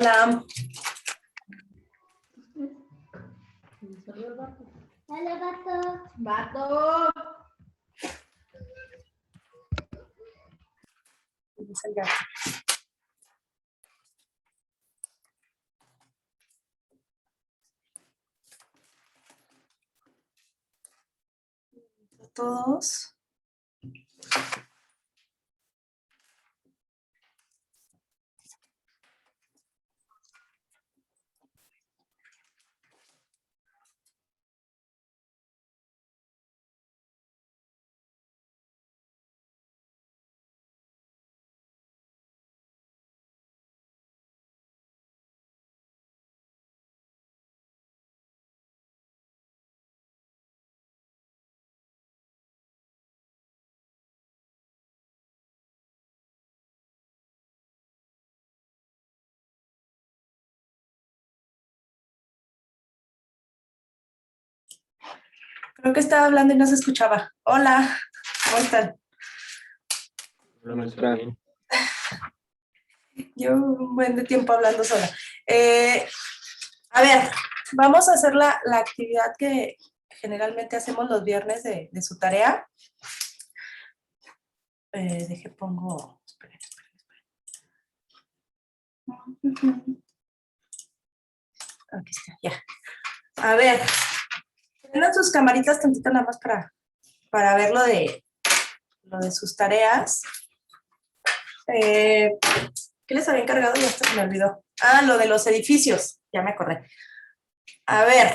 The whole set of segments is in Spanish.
Hola. Hola, vato. Vato. Es el gato. Todos. Creo que estaba hablando y no se escuchaba. Hola, ¿cómo están? Hola, maestra. Yo un buen de tiempo hablando sola. A ver, vamos a hacer la actividad que generalmente hacemos los viernes de su tarea. Deje pongo... Esperen. Aquí está, ya. A ver, tengan sus camaritas tantito nada más para ver lo de sus tareas. ¿Qué les había encargado? Ya hasta se me olvidó. Ah, lo de los edificios, ya me acordé. A ver,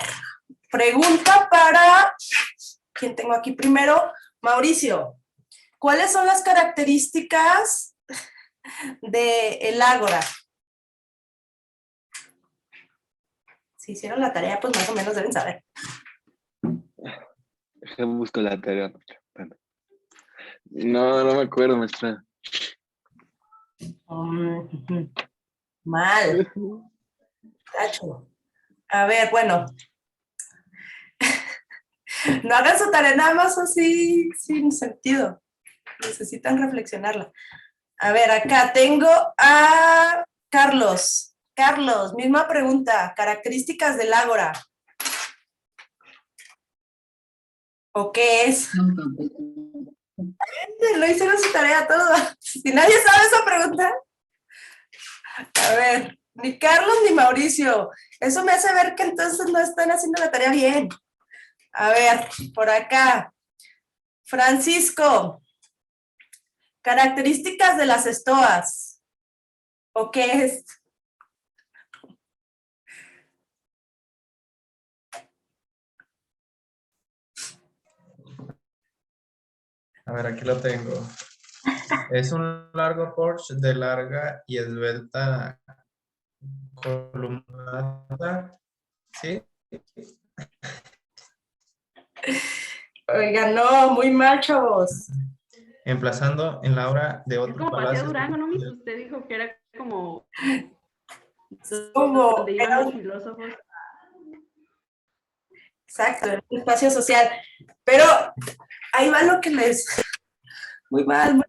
pregunta para, ¿quién tengo aquí primero? Mauricio, ¿cuáles son las características del ágora? Si hicieron la tarea, pues más o menos deben saber. Déjame buscar la tarea, maestra. No me acuerdo, maestra. Mal. Tacho. A ver, bueno. No hagan su tarea nada más así, sin sentido. Necesitan reflexionarla. A ver, acá tengo a Carlos. Carlos, misma pregunta. Características del ágora. ¿O qué es? Lo hicieron su tarea todo. Si nadie sabe esa pregunta. A ver, ni Carlos ni Mauricio. Eso me hace ver que entonces no están haciendo la tarea bien. A ver, por acá. Francisco. Características de las estoas. ¿O qué es? A ver, aquí lo tengo. Es un largo porche de larga y esbelta columnata. ¿Sí? Oigan, no, muy mal, chavos. Emplazando en la obra de Es otro como Paseo palacio. Durango, ¿no? Usted dijo que era como Como, donde iban los filósofos. exacto, en un espacio social. Pero ahí va lo que les... Muy mal,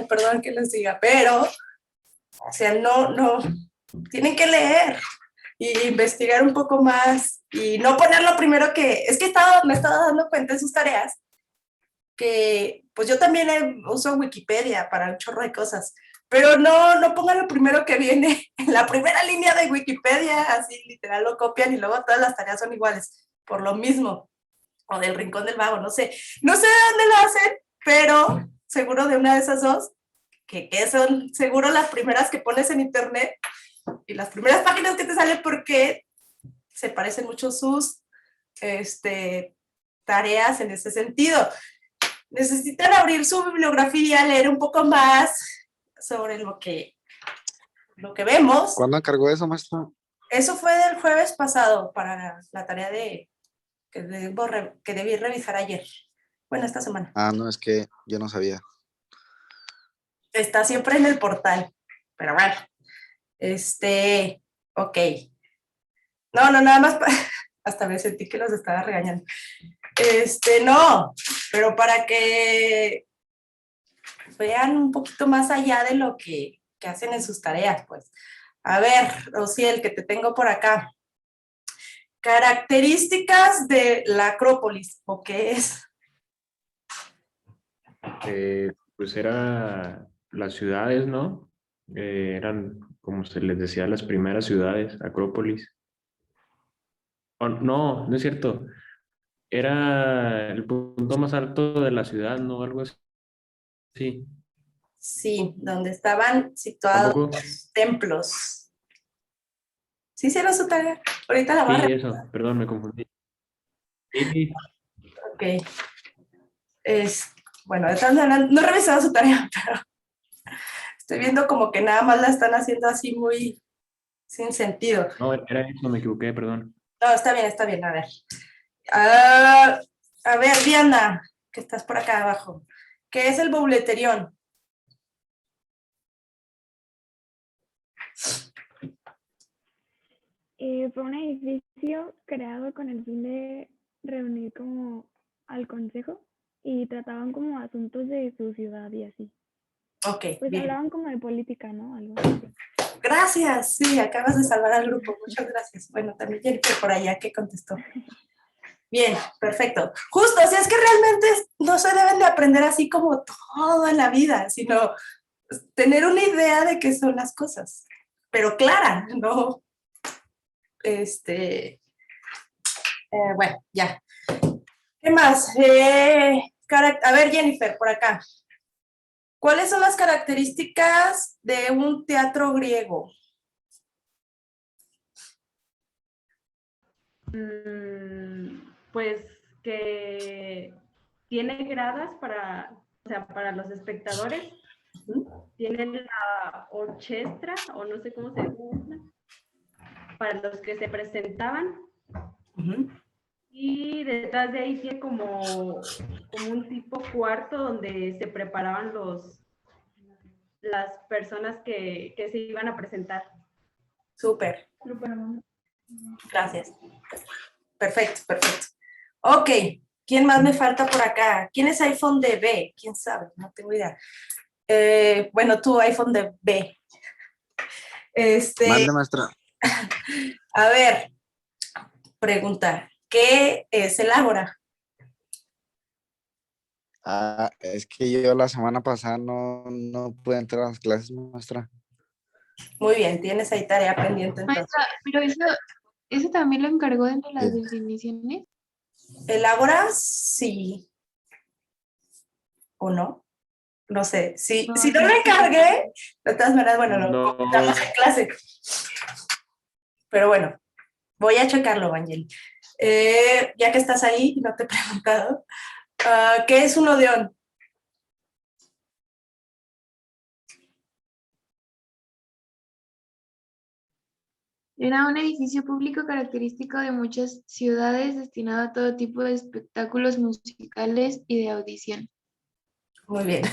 perdón que les diga, pero, o sea, no, tienen que leer e investigar un poco más y no ponerlo primero que... Es que me estaba dando cuenta en sus tareas que, pues yo también uso Wikipedia para un chorro de cosas, pero no pongan lo primero que viene en la primera línea de Wikipedia, así literal lo copian y luego todas las tareas son iguales, por lo mismo, o del Rincón del Vago, no sé de dónde lo hacen, pero seguro de una de esas dos, que son seguro las primeras que pones en internet y las primeras páginas que te salen porque se parecen mucho sus tareas en ese sentido. Necesitan abrir su bibliografía, leer un poco más sobre lo que vemos. ¿Cuándo encargó eso, maestro? Eso fue del jueves pasado para la tarea que debí revisar ayer. Bueno, esta semana. Ah, no, es que yo no sabía. Está siempre en el portal, pero bueno. Ok. No, nada más, hasta me sentí que los estaba regañando. No, pero para que vean un poquito más allá de lo que hacen en sus tareas, pues. A ver, Ociel, que te tengo por acá. Características de la Acrópolis, ¿o qué es? Pues era las ciudades, ¿no? Eran, como se les decía, las primeras ciudades, Acrópolis. Oh, no, no es cierto. Era el punto más alto de la ciudad, ¿no? Algo así. Sí, donde estaban situados ¿Tampoco? los templos. ¿Sí hicieron su tarea? Ahorita la voy a Sí, eso, perdón, me confundí. Sí, Ok. Bueno, de todas maneras, no he revisado su tarea, pero estoy viendo como que nada más la están haciendo así muy sin sentido. no, era eso, me equivoqué, perdón. No, está bien, a ver. Ah, a ver, Diana, que estás por acá abajo. ¿Qué es el bouleterión? Fue un edificio creado con el fin de reunir como al consejo y trataban como asuntos de su ciudad y así. Ok, Pues bien. hablaban como de política, ¿no? Algo así. Gracias, sí, acabas de salvar al grupo, muchas gracias. Bueno, también Jennifer por allá que contestó. Bien, perfecto. Justo, o sea, es que realmente no se deben de aprender así como todo en la vida, sino tener una idea de qué son las cosas, pero clara, ¿no? Bueno, ya. ¿Qué más? A ver, Jennifer, por acá. ¿Cuáles son las características de un teatro griego? Pues que tiene gradas o sea, para los espectadores. Tienen la orchestra, o no sé cómo se llama, para los que se presentaban. Uh-huh. Y detrás de ahí tiene como un tipo cuarto donde se preparaban las personas que se iban a presentar. Súper. Gracias. Perfecto. Ok, ¿quién más me falta por acá? ¿Quién es iPhone de B? ¿Quién sabe? No tengo idea. Bueno, tú, iPhone de B. Mande, maestra. A ver, pregunta, ¿qué es el Ágora? Es que yo la semana pasada no pude entrar a las clases, maestra. Muy bien, tienes ahí tarea pendiente entonces. Maestra, pero eso también lo encargó dentro de las Sí. definiciones. ¿El Ágora? Sí. ¿O no? No sé. Si no lo encargué, de todas maneras, bueno, lo No, comentamos en clase. Pero bueno, voy a checarlo, Angel. Ya que estás ahí, no te he preguntado, ¿qué es un odeón? Era un edificio público característico de muchas ciudades destinado a todo tipo de espectáculos musicales y de audición. Muy bien.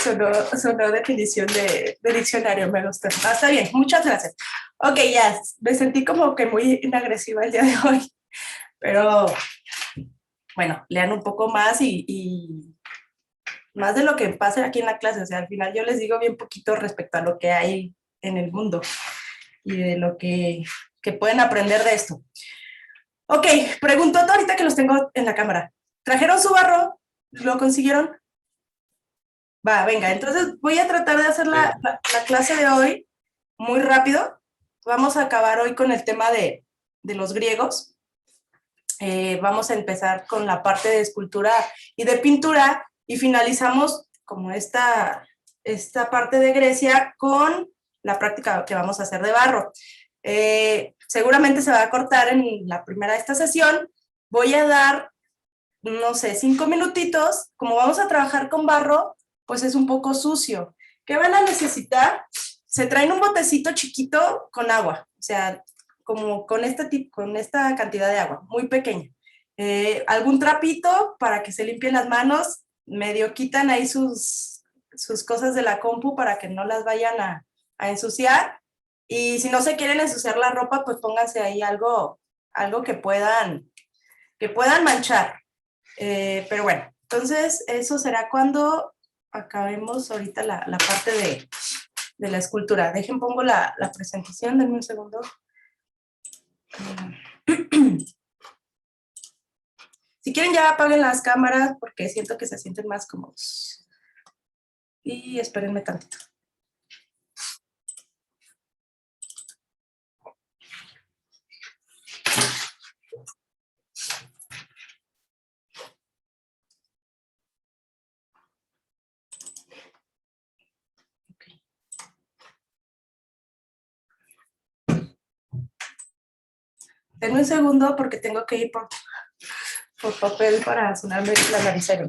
Sonó definición de diccionario, me gustó. Está bien, muchas gracias. Ok, ya, me sentí como que muy inagresiva el día de hoy, pero bueno, lean un poco más y más de lo que pasa aquí en la clase. O sea, al final yo les digo bien poquito respecto a lo que hay en el mundo y de lo que pueden aprender de esto. Ok, preguntó ahorita que los tengo en la cámara. ¿Trajeron su barro? ¿Lo consiguieron? Va, venga, entonces voy a tratar de hacer la clase de hoy muy rápido. Vamos a acabar hoy con el tema de los griegos. Vamos a empezar con la parte de escultura y de pintura y finalizamos como esta parte de Grecia con la práctica que vamos a hacer de barro. Seguramente se va a cortar en la primera de esta sesión. Voy a dar, no sé, 5 minutitos. Como vamos a trabajar con barro, pues es un poco sucio. ¿Qué van a necesitar? Se traen un botecito chiquito con agua, o sea, como con esta cantidad de agua, muy pequeña. Algún trapito para que se limpien las manos, medio quitan ahí sus cosas de la compu para que no las vayan a ensuciar. Y si no se quieren ensuciar la ropa, pues pónganse ahí algo que puedan manchar. Pero bueno, entonces eso será cuando acabemos ahorita la parte la escultura. Dejen, pongo la presentación, denme un segundo. Si quieren ya apaguen las cámaras porque siento que se sienten más cómodos. Y espérenme tantito. Denme un segundo porque tengo que ir por papel para sonarme la naricera.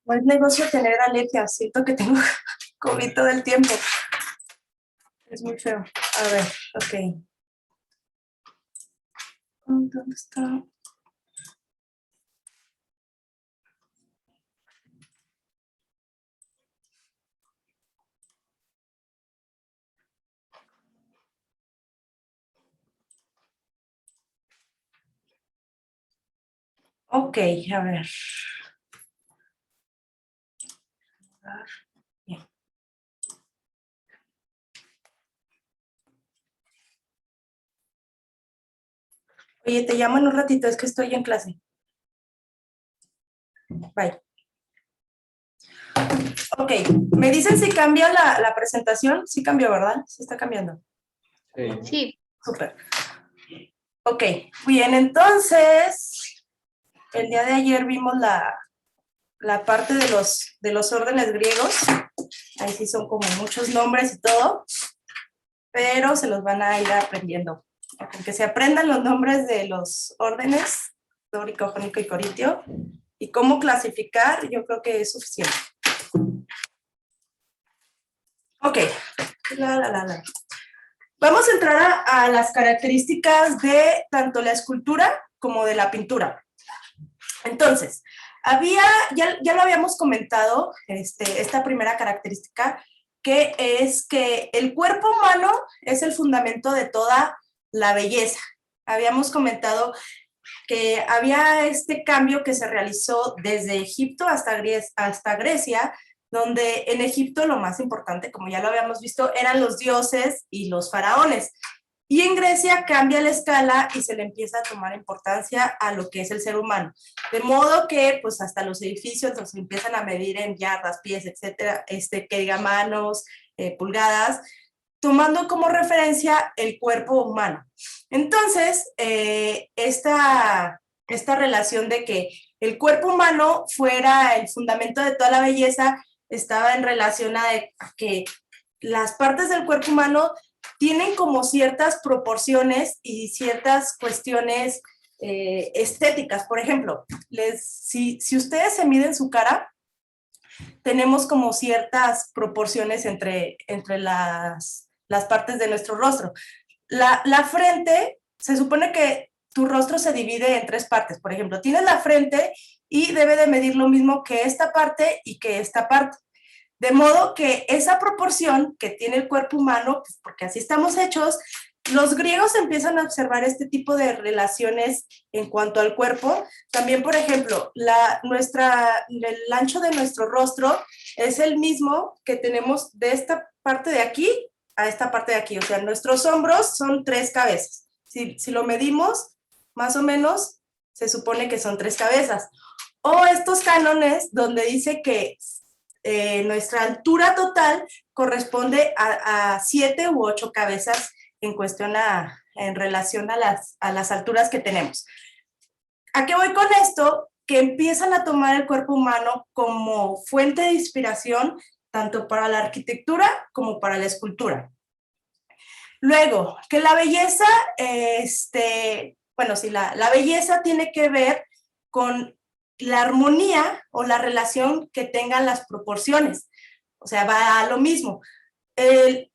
Buen negocio tener alergia, siento que tengo COVID todo el tiempo. Es muy feo. A ver, ok. ¿Dónde está? Ok, a ver. Bien. Oye, te llamo en un ratito, es que estoy en clase. Bye. Ok, me dicen si cambia la presentación. Sí cambió, ¿verdad? Sí está cambiando. Sí. Súper. Ok, bien, entonces, el día de ayer vimos la parte de los órdenes griegos. Ahí sí son como muchos nombres y todo, pero se los van a ir aprendiendo. Aunque se aprendan los nombres de los órdenes, dórico, jónico y corintio, y cómo clasificar, yo creo que es suficiente. Ok. Vamos a entrar a las características de tanto la escultura como de la pintura. Entonces, ya lo habíamos comentado, esta primera característica, que es que el cuerpo humano es el fundamento de toda la belleza. Habíamos comentado que había este cambio que se realizó desde Egipto hasta Grecia, donde en Egipto lo más importante, como ya lo habíamos visto, eran los dioses y los faraones. Y en Grecia cambia la escala y se le empieza a tomar importancia a lo que es el ser humano. De modo que pues hasta los edificios los empiezan a medir en yardas, pies, etcétera, que diga manos, pulgadas, tomando como referencia el cuerpo humano. Entonces, esta relación de que el cuerpo humano fuera el fundamento de toda la belleza estaba en relación a que las partes del cuerpo humano tienen como ciertas proporciones y ciertas cuestiones estéticas. Por ejemplo, si ustedes se miden su cara, tenemos como ciertas proporciones entre las partes de nuestro rostro. La frente, se supone que tu rostro se divide en tres partes. Por ejemplo, tienes la frente y debe de medir lo mismo que esta parte y que esta parte. De modo que esa proporción que tiene el cuerpo humano, pues porque así estamos hechos, los griegos empiezan a observar este tipo de relaciones en cuanto al cuerpo. También, por ejemplo, el ancho de nuestro rostro es el mismo que tenemos de esta parte de aquí a esta parte de aquí. O sea, nuestros hombros son 3 cabezas. Si lo medimos, más o menos, se supone que son 3 cabezas. O estos cánones donde dice que nuestra altura total corresponde a 7 u 8 cabezas en relación a las alturas que tenemos. ¿A qué voy con esto? Que empiezan a tomar el cuerpo humano como fuente de inspiración tanto para la arquitectura como para la escultura. Luego, que la belleza, bueno, sí, la belleza tiene que ver con la armonía o la relación que tengan las proporciones. O sea, va a lo mismo.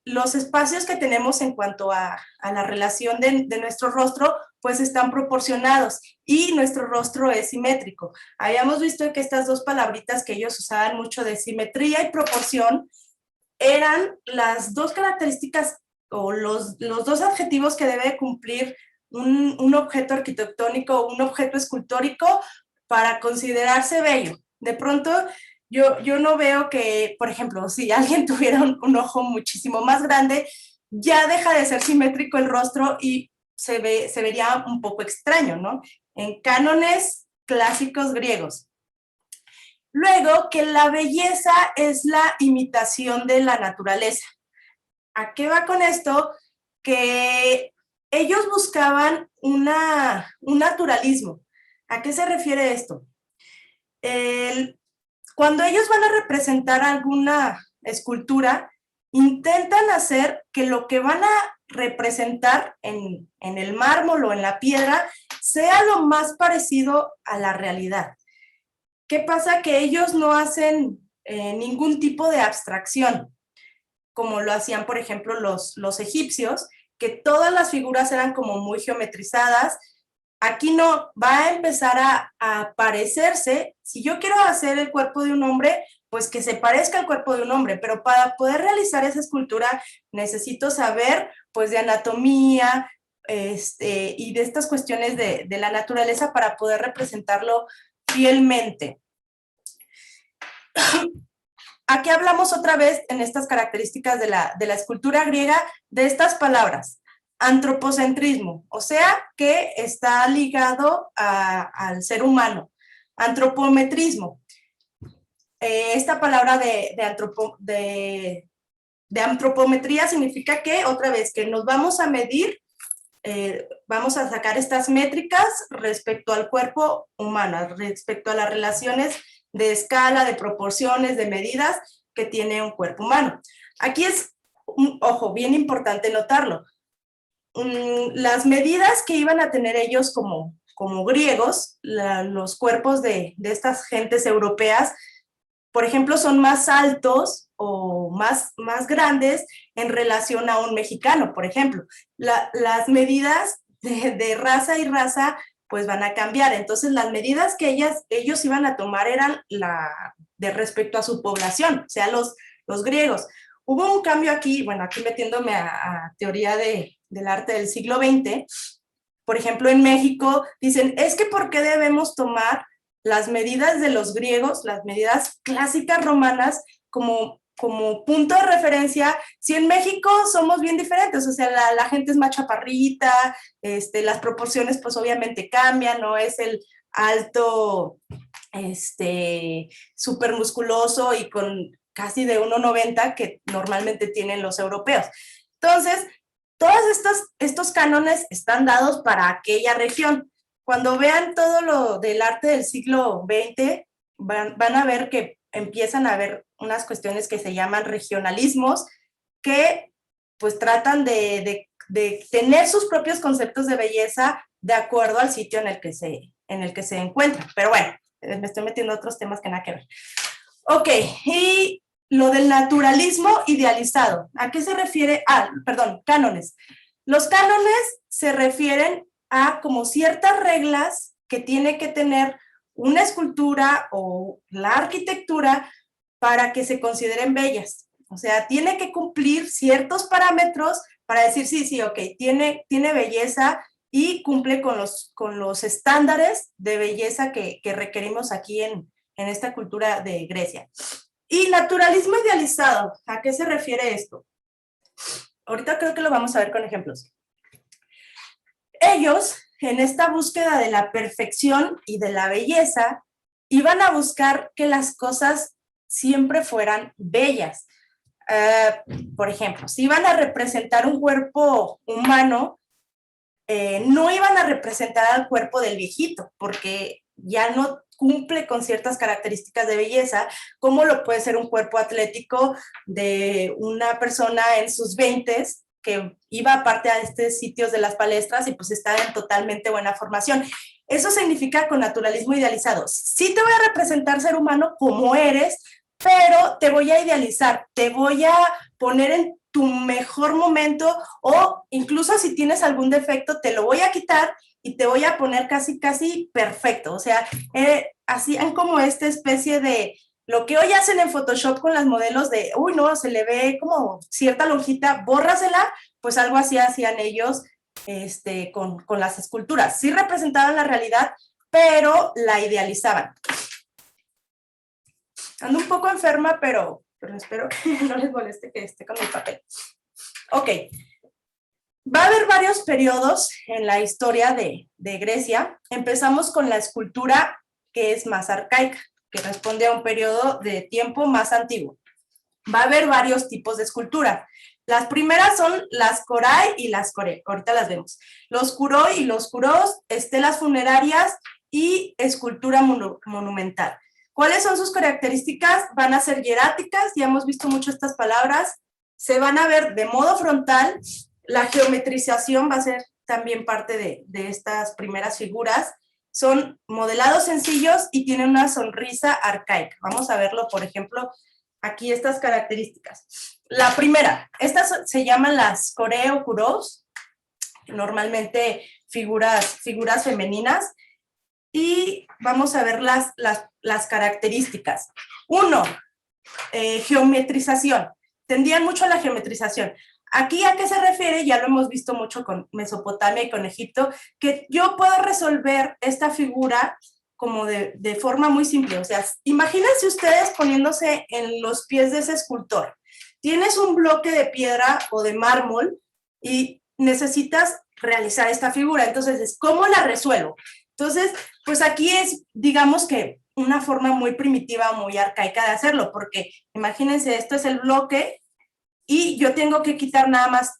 Los espacios que tenemos en cuanto a la relación de nuestro rostro, pues están proporcionados y nuestro rostro es simétrico. Habíamos visto que estas dos palabritas que ellos usaban mucho de simetría y proporción eran las dos características o los dos adjetivos que debe cumplir un objeto arquitectónico o un objeto escultórico para considerarse bello. De pronto, yo no veo que, por ejemplo, si alguien tuviera un ojo muchísimo más grande, ya deja de ser simétrico el rostro y se vería un poco extraño, ¿no? En cánones clásicos griegos. Luego, que la belleza es la imitación de la naturaleza. ¿A qué va con esto? Que ellos buscaban un naturalismo. ¿A qué se refiere esto? Cuando ellos van a representar alguna escultura, intentan hacer que lo que van a representar en el mármol o en la piedra sea lo más parecido a la realidad. ¿Qué pasa? Que ellos no hacen ningún tipo de abstracción, como lo hacían, por ejemplo, los egipcios, que todas las figuras eran como muy geometrizadas. Aquí no, va a empezar a parecerse. Si yo quiero hacer el cuerpo de un hombre, pues que se parezca al cuerpo de un hombre, pero para poder realizar esa escultura necesito saber, pues, de anatomía, y de estas cuestiones de la naturaleza para poder representarlo fielmente. Aquí hablamos otra vez en estas características de la escultura griega de estas palabras. Antropocentrismo, o sea, que está ligado al ser humano. Antropometrismo. Esta palabra de antropometría significa que, otra vez, que nos vamos a medir, vamos a sacar estas métricas respecto al cuerpo humano, respecto a las relaciones de escala, de proporciones, de medidas que tiene un cuerpo humano. Aquí es, ojo, bien importante notarlo. Las medidas que iban a tener ellos como griegos, los cuerpos de estas gentes europeas, por ejemplo, son más altos o más grandes en relación a un mexicano, por ejemplo. Las medidas de raza y raza pues van a cambiar. Entonces, las medidas que ellos iban a tomar eran de respecto a su población, o sea, los griegos. Hubo un cambio aquí, bueno, aquí metiéndome a teoría del arte del siglo XX. Por ejemplo, en México dicen, es que ¿por qué debemos tomar las medidas de los griegos, las medidas clásicas romanas, como punto de referencia, si en México somos bien diferentes? O sea, la gente es más chaparrita, las proporciones pues obviamente cambian, no es el alto, súper musculoso y con casi de 1,90 que normalmente tienen los europeos. Entonces, todos estos cánones están dados para aquella región. Cuando vean todo lo del arte del siglo XX, van a ver que empiezan a haber unas cuestiones que se llaman regionalismos, que pues tratan de tener sus propios conceptos de belleza de acuerdo al sitio en el que se encuentran. Pero bueno, me estoy metiendo a otros temas que nada que ver. Ok, y lo del naturalismo idealizado. ¿A qué se refiere? Perdón, cánones. Los cánones se refieren a como ciertas reglas que tiene que tener una escultura o la arquitectura para que se consideren bellas. O sea, tiene que cumplir ciertos parámetros para decir, sí, ok, tiene belleza y cumple con los estándares de belleza que requerimos aquí en esta cultura de Grecia. Y naturalismo idealizado, ¿a qué se refiere esto? Ahorita creo que lo vamos a ver con ejemplos. Ellos, en esta búsqueda de la perfección y de la belleza, iban a buscar que las cosas siempre fueran bellas. Por ejemplo, si iban a representar un cuerpo humano, no iban a representar al cuerpo del viejito, porque ya no cumple con ciertas características de belleza, como lo puede ser un cuerpo atlético de una persona en sus 20s, que iba aparte a estos sitios de las palestras y pues estaba en totalmente buena formación. Eso significa con naturalismo idealizado. Sí te voy a representar ser humano como eres, pero te voy a idealizar, te voy a poner en tu mejor momento, o incluso si tienes algún defecto, te lo voy a quitar y te voy a poner casi perfecto. O sea, hacían como esta especie de lo que hoy hacen en Photoshop con las modelos de, uy, no, se le ve como cierta lonjita, bórrasela, pues algo así hacían ellos con las esculturas. Sí representaban la realidad, pero la idealizaban. Ando un poco enferma, pero espero que no les moleste que esté con mi papel. Ok. Va a haber varios periodos en la historia de Grecia. Empezamos con la escultura, que es más arcaica, que responde a un periodo de tiempo más antiguo. Va a haber varios tipos de escultura. Las primeras son las korai y las kore. Ahorita las vemos. Los kuroi y los kuros, estelas funerarias y escultura monumental. ¿Cuáles son sus características? Van a ser hieráticas, ya hemos visto mucho estas palabras. Se van a ver de modo frontal. La geometrización va a ser también parte de estas primeras figuras. Son modelados sencillos y tienen una sonrisa arcaica. Vamos a verlo, por ejemplo, aquí estas características. La primera, estas se llaman las kore o kuros, normalmente figuras femeninas, y vamos a ver las características. Uno, geometrización. Tendían mucho a la geometrización. Aquí, ¿a qué se refiere? Ya lo hemos visto mucho con Mesopotamia y con Egipto, que yo puedo resolver esta figura como de forma muy simple. O sea, imagínense ustedes poniéndose en los pies de ese escultor. Tienes un bloque de piedra o de mármol y necesitas realizar esta figura. Entonces, ¿cómo la resuelvo? Entonces, pues aquí es, digamos que una forma muy primitiva, muy arcaica de hacerlo, porque imagínense, esto es el bloque y yo tengo que quitar nada más,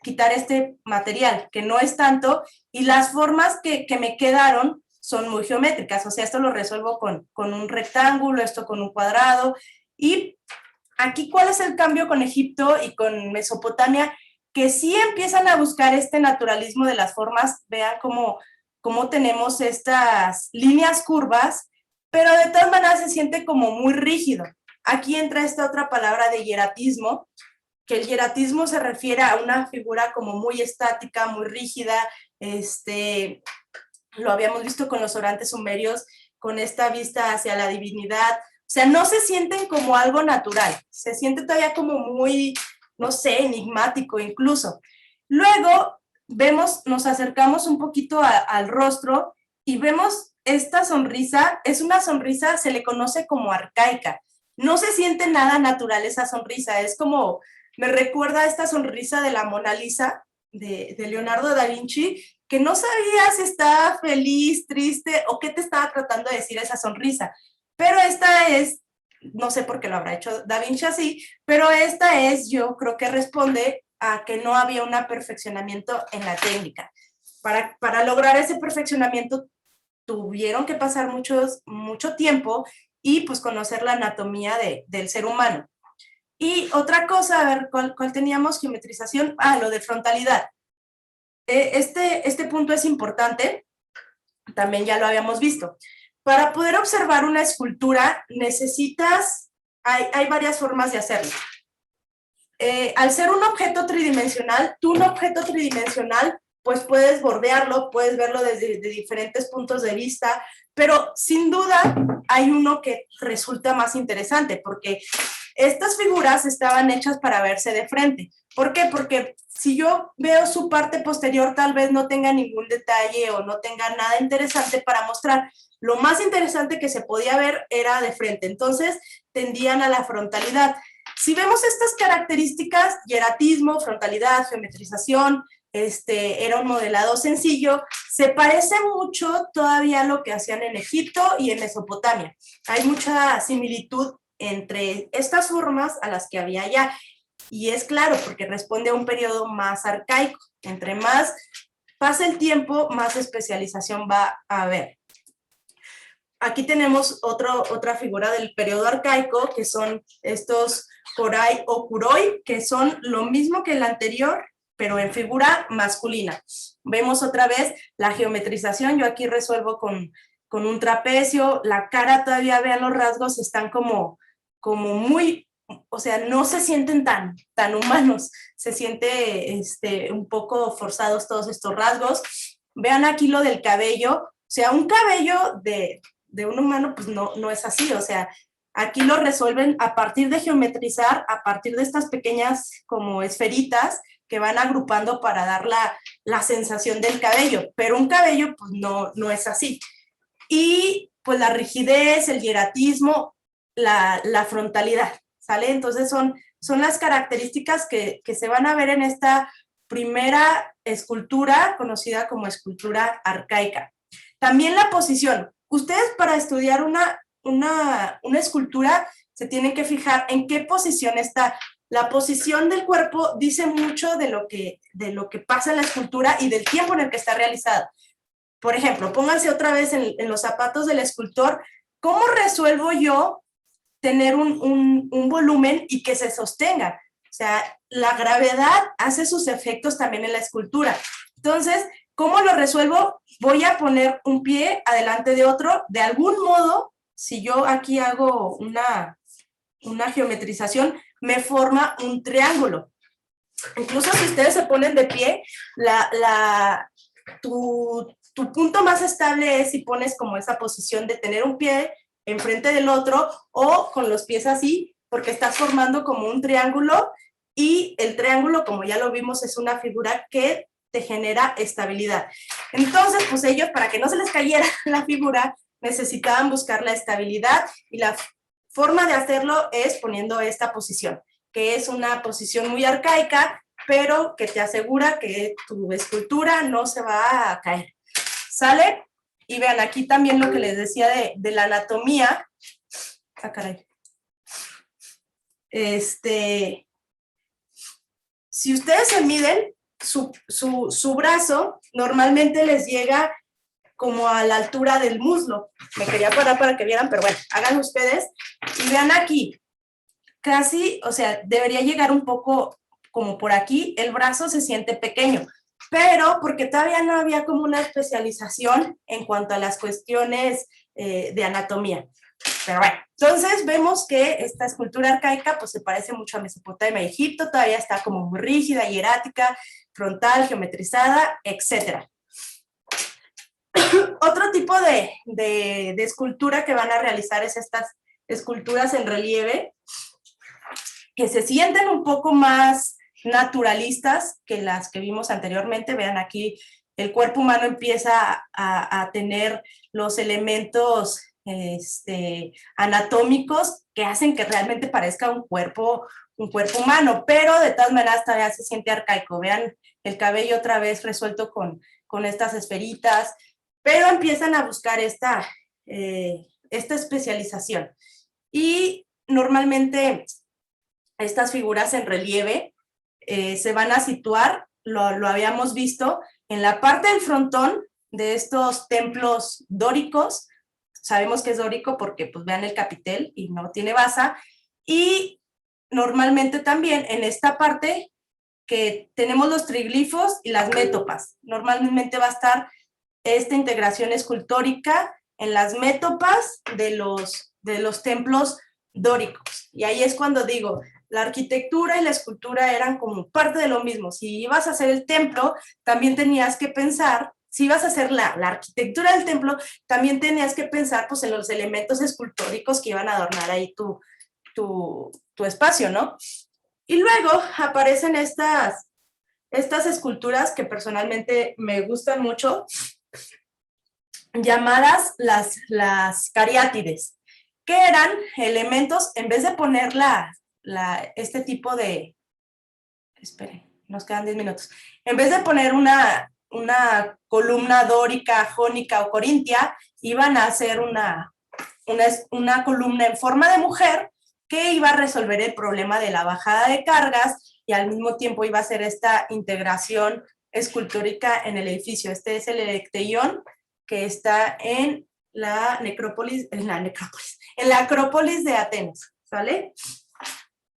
quitar este material, que no es tanto, y las formas que me quedaron son muy geométricas. O sea, esto lo resuelvo con un rectángulo, esto con un cuadrado. Y aquí, ¿cuál es el cambio con Egipto y con Mesopotamia? Que sí empiezan a buscar este naturalismo de las formas. Vean cómo tenemos estas líneas curvas, pero de todas maneras se siente como muy rígido. Aquí entra esta otra palabra de hieratismo, que el hieratismo se refiere a una figura como muy estática, muy rígida. Lo habíamos visto con los orantes sumerios, con esta vista hacia la divinidad. O sea, no se sienten como algo natural, se siente todavía como muy, no sé, enigmático incluso. Luego nos acercamos un poquito al rostro y vemos esta sonrisa. Es una sonrisa, se le conoce como arcaica. No se siente nada natural esa sonrisa, es como, me recuerda a esta sonrisa de la Mona Lisa, de Leonardo da Vinci, que no sabía si estaba feliz, triste o qué te estaba tratando de decir esa sonrisa. Pero esta es, no sé por qué lo habrá hecho Da Vinci así, pero esta es, yo creo que responde a que no había un perfeccionamiento en la técnica. Para lograr ese perfeccionamiento tuvieron que pasar mucho tiempo y pues conocer la anatomía del ser humano. Y otra cosa, a ver, ¿cuál teníamos? Geometrización, lo de frontalidad. Este punto es importante, también ya lo habíamos visto. Para poder observar una escultura hay varias formas de hacerlo. Al ser un objeto tridimensional, un objeto tridimensional, pues puedes bordearlo, puedes verlo desde diferentes puntos de vista, pero sin duda hay uno que resulta más interesante, porque estas figuras estaban hechas para verse de frente. ¿Por qué? Porque si yo veo su parte posterior, tal vez no tenga ningún detalle o no tenga nada interesante para mostrar. Lo más interesante que se podía ver era de frente, entonces tendían a la frontalidad. Si vemos estas características, hieratismo, frontalidad, geometrización, era un modelado sencillo, se parece mucho todavía a lo que hacían en Egipto y en Mesopotamia. Hay mucha similitud entre estas formas a las que había allá. Y es claro, porque responde a un periodo más arcaico. Entre más pasa el tiempo, más especialización va a haber. Aquí tenemos otra figura del periodo arcaico, que son estos Coray o Curoi, que son lo mismo que el anterior, pero en figura masculina. Vemos otra vez la geometrización. Yo aquí resuelvo con un trapecio. La cara todavía, vean los rasgos, están como muy, o sea, no se sienten tan humanos. Se siente un poco forzados todos estos rasgos. Vean aquí lo del cabello. O sea, un cabello de un humano, pues no es así. O sea, aquí lo resuelven a partir de geometrizar, a partir de estas pequeñas como esferitas que van agrupando para dar la sensación del cabello, pero un cabello pues no es así. Y pues la rigidez, el hieratismo, la frontalidad, ¿sale? Entonces son las características que se van a ver en esta primera escultura conocida como escultura arcaica. También la posición. Ustedes para estudiar una escultura se tienen que fijar en qué posición está. La posición del cuerpo dice mucho de lo que pasa en la escultura y del tiempo en el que está realizada. Por ejemplo, pónganse otra vez en los zapatos del escultor. ¿Cómo resuelvo yo tener un volumen y que se sostenga? O sea, la gravedad hace sus efectos también en la escultura. Entonces, ¿cómo lo resuelvo? Voy a poner un pie adelante de otro. De algún modo, si yo aquí hago una geometrización, me forma un triángulo. Incluso si ustedes se ponen de pie, tu punto más estable es si pones como esa posición de tener un pie enfrente del otro o con los pies así, porque estás formando como un triángulo y el triángulo, como ya lo vimos, es una figura que te genera estabilidad. Entonces, pues ellos, para que no se les cayera la figura, necesitaban buscar la estabilidad y la forma de hacerlo es poniendo esta posición, que es una posición muy arcaica, pero que te asegura que tu escultura no se va a caer. ¿Sale? Y vean, aquí también lo que les decía de la anatomía. Ah, caray. Si ustedes se miden, su brazo normalmente les llega como a la altura del muslo. Me quería parar para que vieran, pero bueno, hagan ustedes. Y vean aquí, casi, o sea, debería llegar un poco como por aquí, el brazo se siente pequeño, pero porque todavía no había como una especialización en cuanto a las cuestiones de anatomía. Pero bueno, entonces vemos que esta escultura arcaica pues se parece mucho a Mesopotamia y Egipto, todavía está como muy rígida, hierática, frontal, geometrizada, etcétera. Otro tipo de escultura que van a realizar es estas esculturas en relieve, que se sienten un poco más naturalistas que las que vimos anteriormente. Vean aquí, el cuerpo humano empieza a tener los elementos anatómicos que hacen que realmente parezca un cuerpo humano, pero de todas maneras todavía se siente arcaico. Vean el cabello otra vez resuelto con estas esferitas, pero empiezan a buscar esta especialización. Y normalmente estas figuras en relieve se van a situar, lo habíamos visto, en la parte del frontón de estos templos dóricos. Sabemos que es dórico porque pues vean el capitel y no tiene basa. Y normalmente también en esta parte que tenemos los triglifos y las métopas. Normalmente va a estar esta integración escultórica en las métopas de los templos dóricos. Y ahí es cuando digo, la arquitectura y la escultura eran como parte de lo mismo. Si ibas a hacer el templo, también tenías que pensar, si ibas a hacer la arquitectura del templo, también tenías que pensar pues, en los elementos escultóricos que iban a adornar ahí tu espacio, ¿no? Y luego aparecen estas esculturas que personalmente me gustan mucho, llamadas las cariátides, que eran elementos, en vez de poner este tipo de, esperen, nos quedan 10 minutos, en vez de poner una columna dórica, jónica o corintia, iban a hacer una columna en forma de mujer que iba a resolver el problema de la bajada de cargas y al mismo tiempo iba a hacer esta integración escultórica en el edificio. Este es el Erecteión, que está en la Acrópolis de Atenas, ¿sale?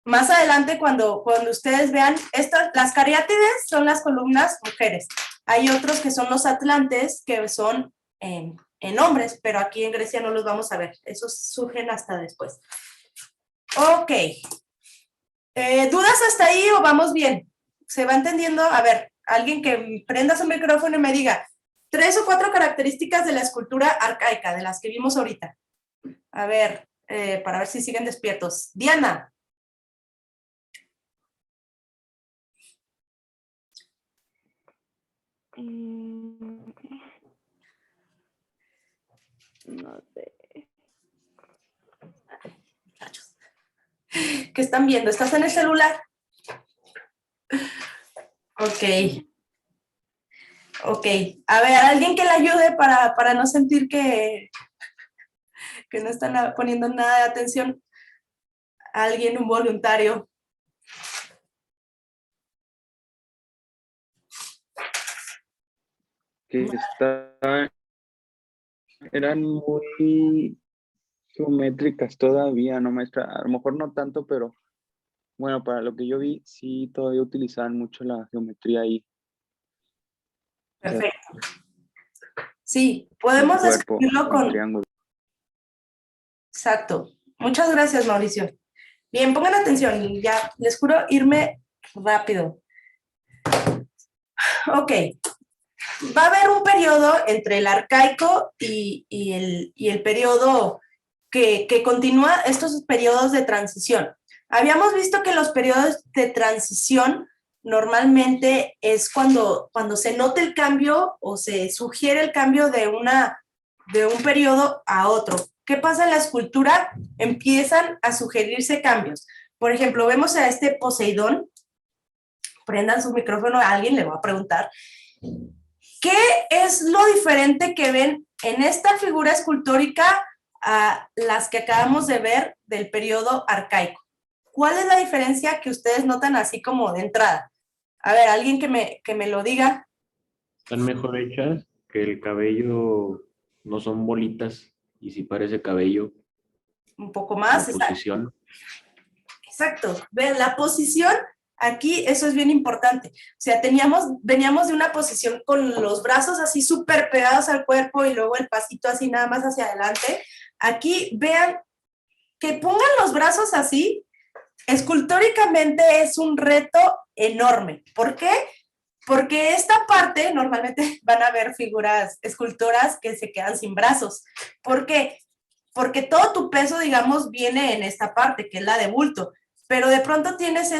Más adelante, cuando ustedes vean, las cariátides son las columnas mujeres. Hay otros que son los atlantes, que son en hombres, pero aquí en Grecia no los vamos a ver. Esos surgen hasta después. Ok. ¿Dudas hasta ahí o vamos bien? ¿Se va entendiendo? A ver, alguien que prenda su micrófono y me diga 3 o 4 características de la escultura arcaica, de las que vimos ahorita. A ver, para ver si siguen despiertos. Diana. No sé. ¿Qué están viendo? ¿Estás en el celular? Ok. Ok. A ver, alguien que le ayude para no sentir que no están poniendo nada de atención. Alguien, un voluntario. Que eran muy geométricas todavía, ¿no, maestra? A lo mejor no tanto, pero bueno, para lo que yo vi, sí todavía utilizaban mucho la geometría ahí. Perfecto. Sí, podemos describirlo con... triángulo. Exacto. Muchas gracias, Mauricio. Bien, pongan atención y ya les juro irme rápido. Ok. Va a haber un periodo entre el arcaico y el periodo que continúa estos periodos de transición. Habíamos visto que los periodos de transición normalmente es cuando se nota el cambio o se sugiere el cambio de un periodo a otro. ¿Qué pasa en la escultura? Empiezan a sugerirse cambios. Por ejemplo, vemos a este Poseidón. Prendan su micrófono a alguien, le voy a preguntar. ¿Qué es lo diferente que ven en esta figura escultórica a las que acabamos de ver del periodo arcaico? ¿Cuál es la diferencia que ustedes notan así como de entrada? A ver, alguien que me lo diga. Están mejor hechas, que el cabello no son bolitas y sí parece cabello. Un poco más. La posición. Exacto. Ven, la posición, aquí eso es bien importante. O sea, veníamos de una posición con los brazos así súper pegados al cuerpo y luego el pasito así nada más hacia adelante. Aquí vean que pongan los brazos así, escultóricamente es un reto enorme. ¿Por qué? Porque esta parte, normalmente van a ver escultoras que se quedan sin brazos. ¿Por qué? Porque todo tu peso, digamos, viene en esta parte, que es la de bulto. Pero de pronto tienes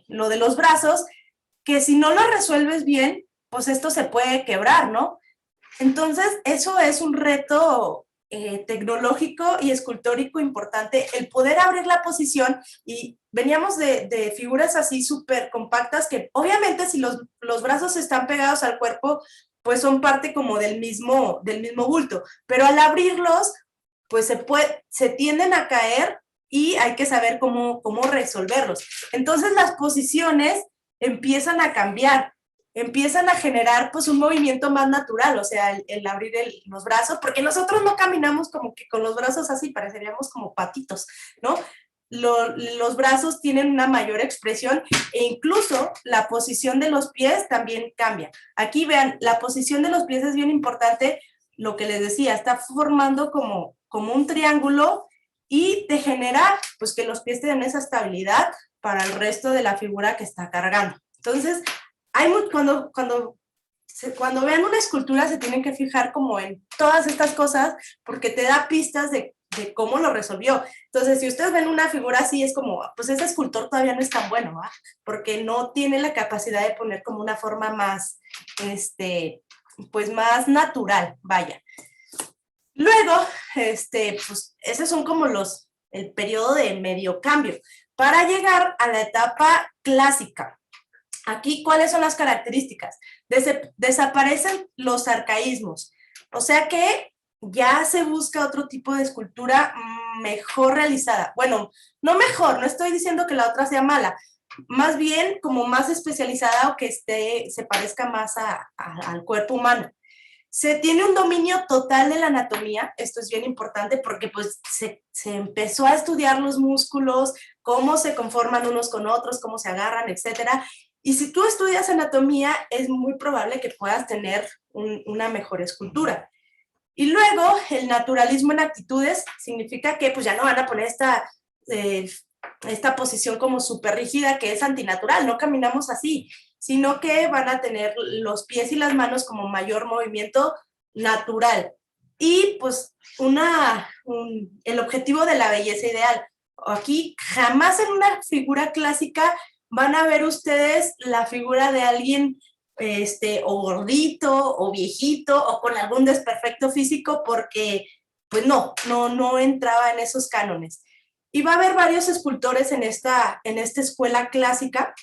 lo de los brazos, que si no lo resuelves bien, pues esto se puede quebrar, ¿no? Entonces, eso es un reto tecnológico y escultórico importante, el poder abrir la posición, y veníamos de figuras así súper compactas que obviamente si los brazos están pegados al cuerpo, pues son parte como del mismo bulto, pero al abrirlos, pues se tienden a caer y hay que saber cómo resolverlos. Entonces las posiciones empiezan a cambiar, empiezan a generar pues un movimiento más natural, o sea, el abrir los brazos, porque nosotros no caminamos como que con los brazos así, pareceríamos como patitos, ¿no? Los brazos tienen una mayor expresión e incluso la posición de los pies también cambia. Aquí vean, la posición de los pies es bien importante, lo que les decía, está formando como un triángulo y te genera pues que los pies tengan esa estabilidad para el resto de la figura que está cargando. Entonces, cuando vean una escultura se tienen que fijar como en todas estas cosas porque te da pistas de cómo lo resolvió. Entonces, si ustedes ven una figura así, es como, pues ese escultor todavía no es tan bueno, ¿va? Porque no tiene la capacidad de poner como una forma más, pues más natural, vaya. Luego, pues esos son como el periodo de medio cambio, para llegar a la etapa clásica. Aquí, ¿cuáles son las características? Desaparecen los arcaísmos, o sea que ya se busca otro tipo de escultura mejor realizada. Bueno, no mejor, no estoy diciendo que la otra sea mala, más bien como más especializada o que se parezca más al cuerpo humano. se tiene un dominio total de la anatomía. Esto es bien importante porque pues se empezó a estudiar los músculos, cómo se conforman unos con otros, cómo se agarran, etcétera. Y si tú estudias anatomía, es muy probable que puedas tener una mejor escultura. Y luego, el naturalismo en actitudes significa que pues ya no van a poner esta posición como súper rígida que es antinatural, no caminamos así, sino que van a tener los pies y las manos como mayor movimiento natural. Y pues el objetivo de la belleza ideal. Aquí jamás en una figura clásica van a ver ustedes la figura de alguien o gordito, o viejito, o con algún desperfecto físico, porque pues no entraba en esos cánones. Y va a haber varios escultores en esta escuela clásica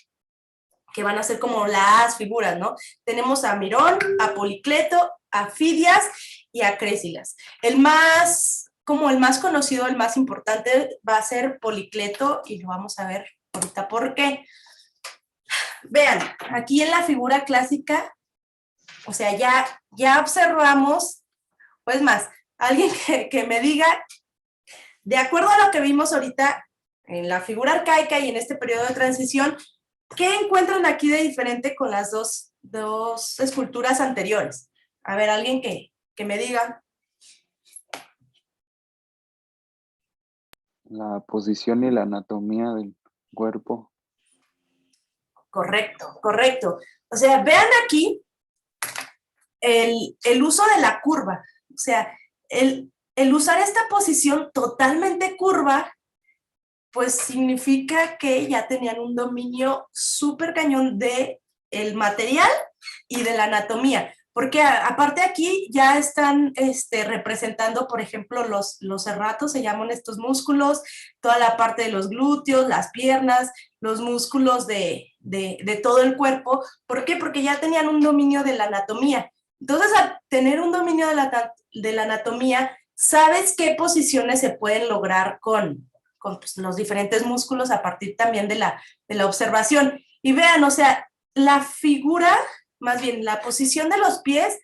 que van a ser como las figuras, ¿no? Tenemos a Mirón, a Policleto, a Fidias y a Crésilas. El más conocido, el más importante va a ser Policleto, y lo vamos a ver ahorita por qué. Vean, aquí en la figura clásica, o sea, ya observamos, pues más, alguien que me diga, de acuerdo a lo que vimos ahorita en la figura arcaica y en este periodo de transición, ¿qué encuentran aquí de diferente con las dos esculturas anteriores? A ver, alguien que me diga. La posición y la anatomía del cuerpo. Correcto, correcto. O sea, vean aquí el uso de la curva. O sea, el usar esta posición totalmente curva, pues significa que ya tenían un dominio súper cañón de el material y de la anatomía. Porque aparte aquí ya están representando, por ejemplo, los serratos, se llaman estos músculos, toda la parte de los glúteos, las piernas, los músculos de todo el cuerpo. ¿Por qué? Porque ya tenían un dominio de la anatomía. Entonces, al tener un dominio de la anatomía, sabes qué posiciones se pueden lograr con pues, los diferentes músculos a partir también de la observación. Y vean, o sea, la figura, más bien la posición de los pies,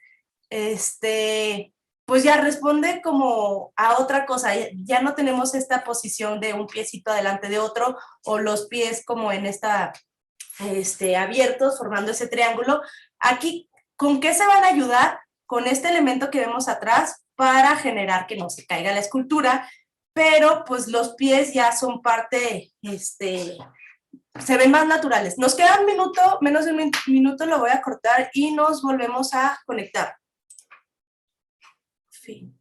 pues ya responde como a otra cosa. Ya no tenemos esta posición de un piecito adelante de otro, o los pies como en abiertos, formando ese triángulo. Aquí, ¿con qué se van a ayudar? Con este elemento que vemos atrás para generar que no se caiga la escultura, pero pues los pies ya son parte, se ven más naturales. Nos queda un minuto, menos de un minuto, lo voy a cortar y nos volvemos a conectar. Fin.